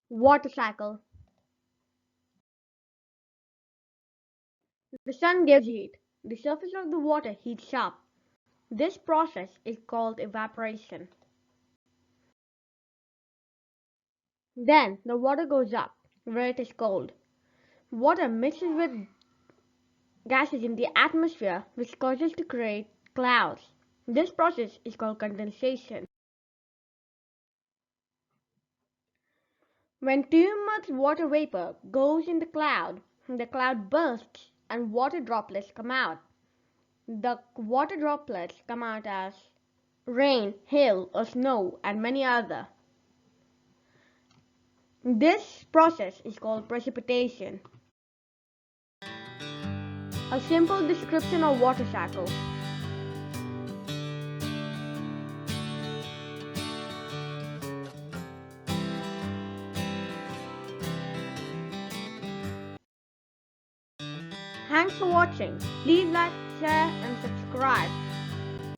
Water cycle. The sun gives heat. The surface of the water heats up. This process is called evaporation. Then the water goes up, where it is cold. Water mixes with gases in the atmosphere, which causes to create clouds. This process is called condensation. When too much water vapor goes in the cloud bursts and water droplets come out. The water droplets come out as rain, hail, or snow, and many other. This process is called precipitation. A simple description of water cycle. Thanks for watching. Please like, share, and subscribe.